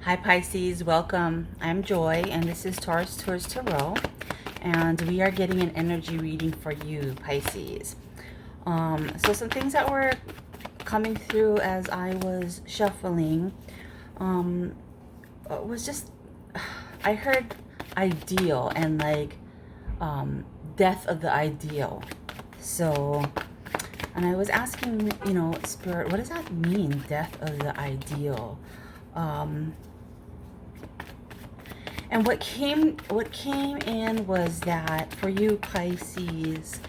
Hi Pisces, welcome. I'm Joy and this is Taurus Tours Tarot, and we are getting an energy reading for you Pisces. So some things that were coming through as I was shuffling was just, I heard ideal and like death of the ideal. So, and I was asking, Spirit, what does that mean, death of the ideal? And what came in was that for you Pisces,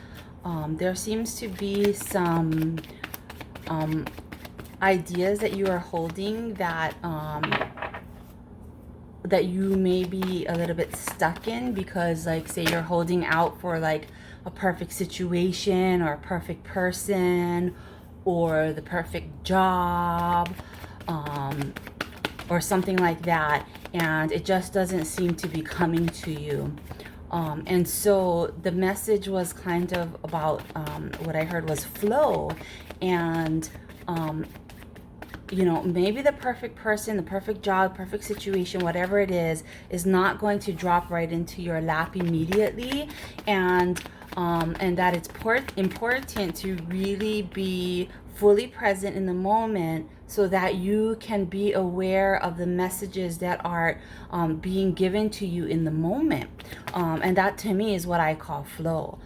there seems to be some ideas that you are holding that that you may be a little bit stuck in, because like say you're holding out for like a perfect situation or a perfect person or the perfect job, or something like that, and it just doesn't seem to be coming to you. And so the message was kind of about, what I heard was flow, and maybe the perfect person, the perfect job, perfect situation, whatever it is not going to drop right into your lap immediately, and that it's important to really be fully present in the moment so that you can be aware of the messages that are being given to you in the moment. And that to me is what I call flow.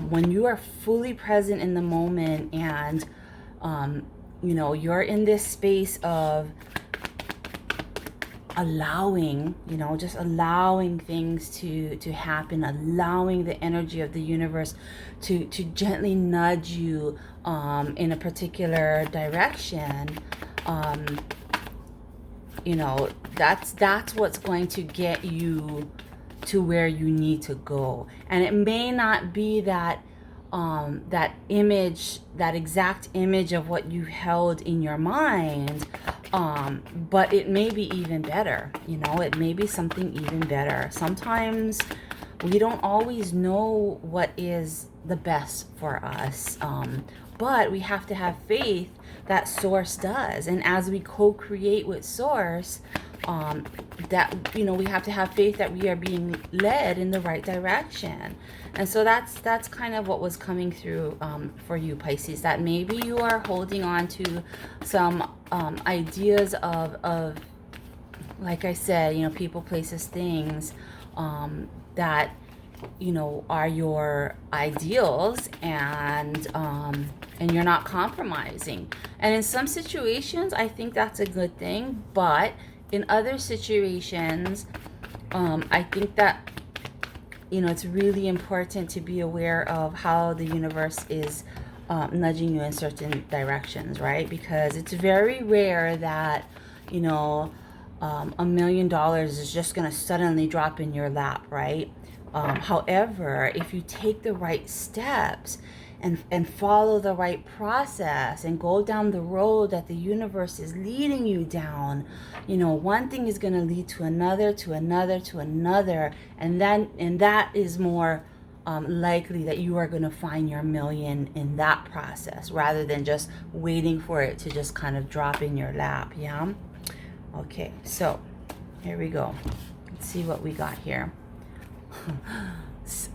When you are fully present in the moment and you're in this space of allowing, just allowing things to happen, allowing the energy of the universe to gently nudge you in a particular direction. That's what's going to get you to where you need to go. And it may not be that that image, that exact image of what you held in your mind, but it may be even better. It may be something even better. Sometimes we don't always know what is the best for us, but we have to have faith that Source does. And as we co-create with Source, that we have to have faith that we are being led in the right direction. And so that's kind of what was coming through for you Pisces, that maybe you are holding on to some ideas of like I said, people, places, things that are your ideals, and you're not compromising. And in some situations I think that's a good thing, but in other situations I think that it's really important to be aware of how the universe is nudging you in certain directions, right? Because it's very rare that $1 million is just going to suddenly drop in your lap, right? However, if you take the right steps and follow the right process and go down the road that the universe is leading you down, one thing is going to lead to another, to another, to another, and that is more likely that you are going to find your million in that process, rather than just waiting for it to just kind of drop in your lap. Yeah. Okay, so here we go. Let's see what we got here.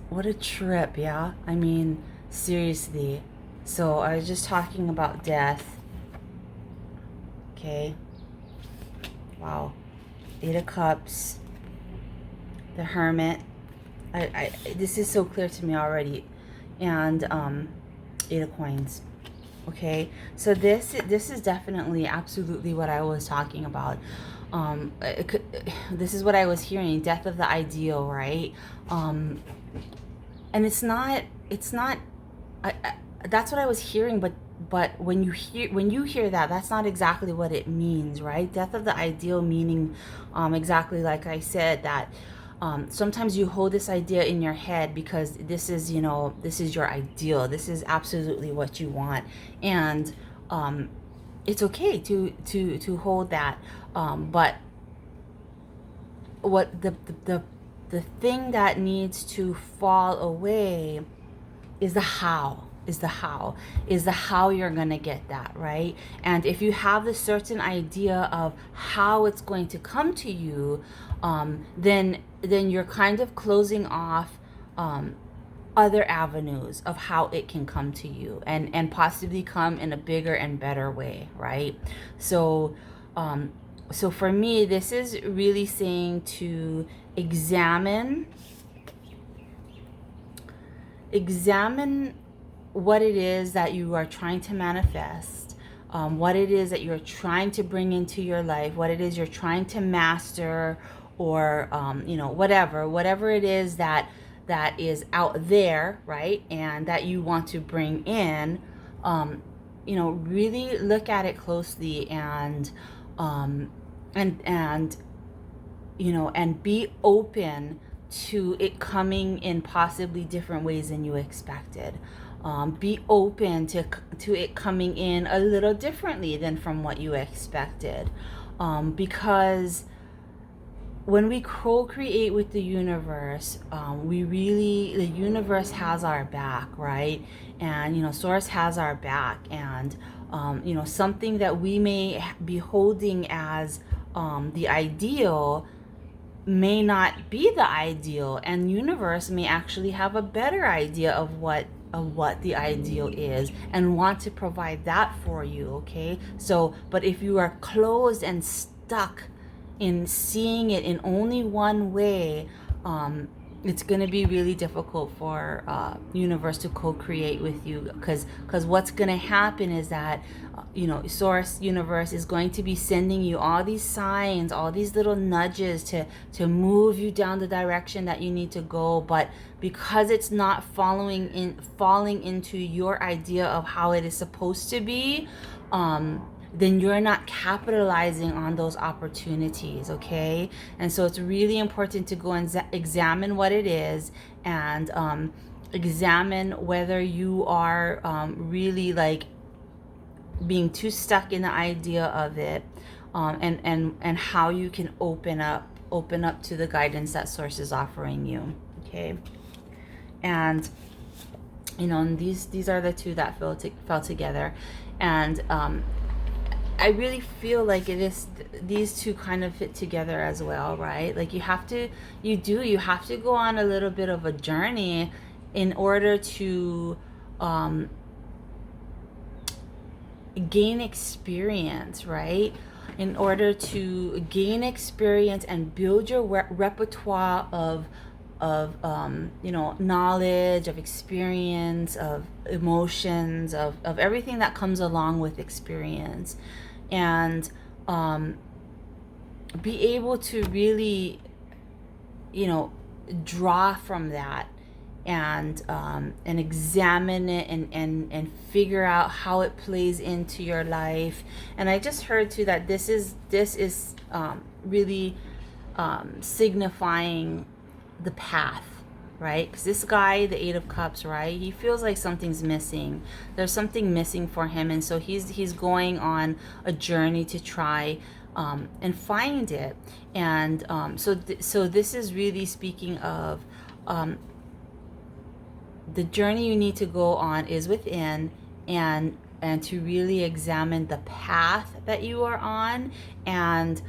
What a trip. Yeah, I mean, seriously. So I was just talking about death. Okay, wow. 8 of Cups, the Hermit. I this is so clear to me already. And 8 of Coins. Okay, so this is definitely absolutely what I was talking about. This is what I was hearing, death of the ideal, right? And it's not that's what I was hearing, but when you hear that, that's not exactly what it means, right? Death of the ideal meaning exactly like I said, that sometimes you hold this idea in your head because this is your ideal, this is absolutely what you want, and it's okay to hold that, but what the thing that needs to fall away is the how. is the how you're gonna get that, right? And if you have a certain idea of how it's going to come to you, then you're kind of closing off other avenues of how it can come to you, and possibly come in a bigger and better way, right? So so for me, this is really saying to examine what it is that you are trying to manifest, what it is that you're trying to bring into your life, what it is you're trying to master, or whatever it is that out there, right? And that you want to bring in, really look at it closely, and and be open to it coming in possibly different ways than you expected. Be open to it coming in a little differently than from what you expected, because when we co-create with the universe, the universe has our back, right? And Source has our back, and something that we may be holding as the ideal may not be the ideal, and universe may actually have a better idea of what the ideal is, and want to provide that for you. Okay, so but if you are closed and stuck in seeing it in only one way, it's going to be really difficult for universe to co-create with you, because what's going to happen is that Source, universe is going to be sending you all these signs, all these little nudges to move you down the direction that you need to go, but because it's not falling into your idea of how it is supposed to be, then you're not capitalizing on those opportunities, okay? And so it's really important to go and examine what it is, and examine whether you are really like being too stuck in the idea of it, and how you can open up to the guidance that Source is offering you, okay? And and these are the two that fell together, and I really feel like these two kind of fit together as well, right? Like you have to go on a little bit of a journey in order to gain experience, right? In order to gain experience and build your repertoire of knowledge, of experience, of emotions, of everything that comes along with experience, and be able to really draw from that, and examine it, and figure out how it plays into your life. And I just heard too that this is really signifying the path, right? Because this guy, the Eight of Cups, right, he feels like something's missing. There's something missing for him, and so he's going on a journey to try and find it. And so this is really speaking of the journey you need to go on is within, and to really examine the path that you are on, and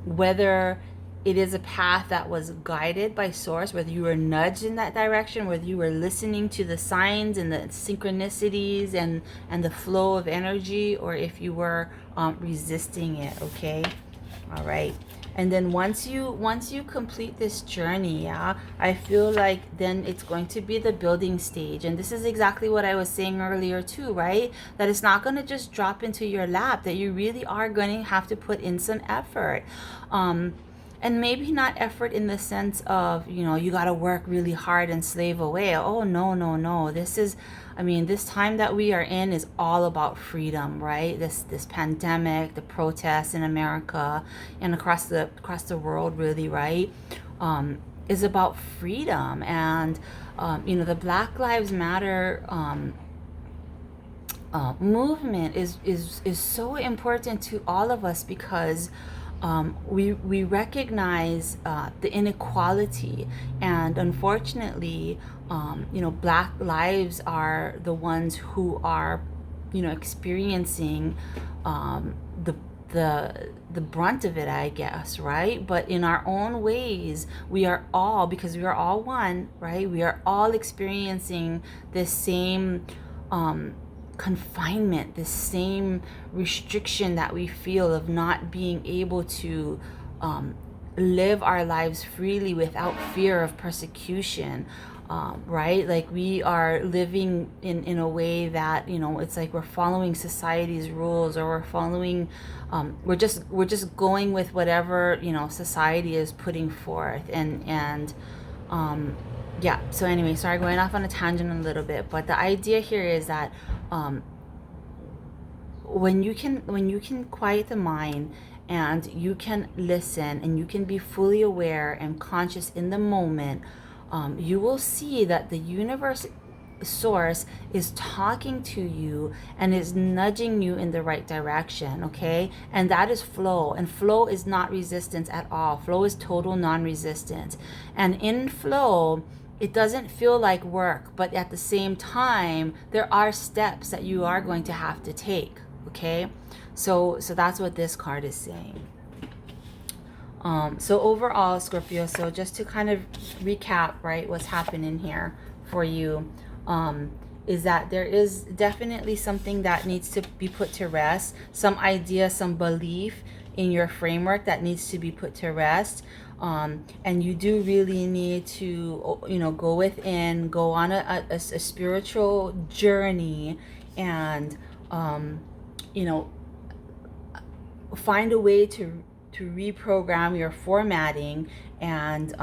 whether it is a path that was guided by Source, whether you were nudged in that direction, whether you were listening to the signs and the synchronicities and the flow of energy, or if you were resisting it, okay? All right. And then once you complete this journey, yeah, I feel like then it's going to be the building stage. And this is exactly what I was saying earlier too, right? That it's not going to just drop into your lap, that you really are going to have to put in some effort. And maybe not effort in the sense of, you got to work really hard and slave away. Oh, no. This time that we are in is all about freedom, right? This pandemic, the protests in America and across the world, really, right? Is about freedom. And, the Black Lives Matter movement is so important to all of us, because we recognize the inequality, and unfortunately you know, Black lives are the ones who are, you know, experiencing the the brunt of it, I guess, right? But in our own ways, we are all, because we are all one, right? We are all experiencing this same confinement, this same restriction that we feel of not being able to live our lives freely without fear of persecution. Right? Like we are living in a way that, you know, it's like we're following society's rules, or we're following, we're just going with whatever, you know, society is putting forth. And yeah. So anyway, sorry, going off on a tangent a little bit, but the idea here is that when you can quiet the mind, and you can listen, and you can be fully aware and conscious in the moment, you will see that the universe, source, is talking to you and is nudging you in the right direction. Okay, and that is flow, and flow is not resistance at all. Flow is total non-resistance. And in flow, it doesn't feel like work, but at the same time, there are steps that you are going to have to take. Okay, so that's what this card is saying. So overall, Scorpio, so just to kind of recap, right, what's happening here for you, is that there is definitely something that needs to be put to rest, some idea, some belief in your framework that needs to be put to rest. And you do really need to, you know, go within, go on a spiritual journey, and, you know, find a way to reprogram your formatting, and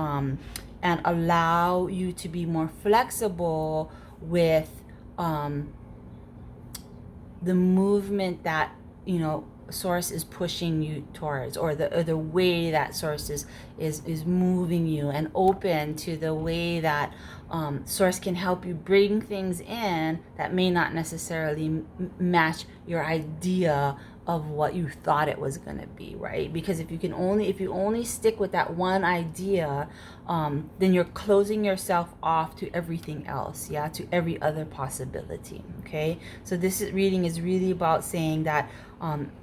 allow you to be more flexible with the movement that, you know, source is pushing you towards, or the way that source is moving you, and open to the way that source can help you bring things in that may not necessarily match your idea of what you thought it was going to be, right? Because if you only stick with that one idea, then you're closing yourself off to everything else, yeah, to every other possibility. Okay, so this reading is really about saying that,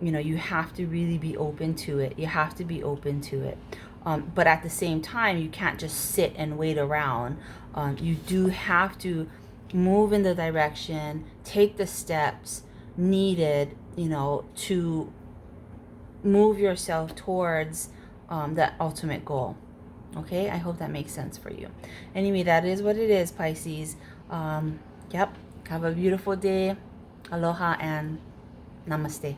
you know, you have to really be open to it. You have to be open to it. But at the same time, you can't just sit and wait around. You do have to move in the direction, take the steps needed, you know, to move yourself towards that ultimate goal. Okay, I hope that makes sense for you. Anyway, that is what it is, Pisces. Yep, have a beautiful day. Aloha and Namaste.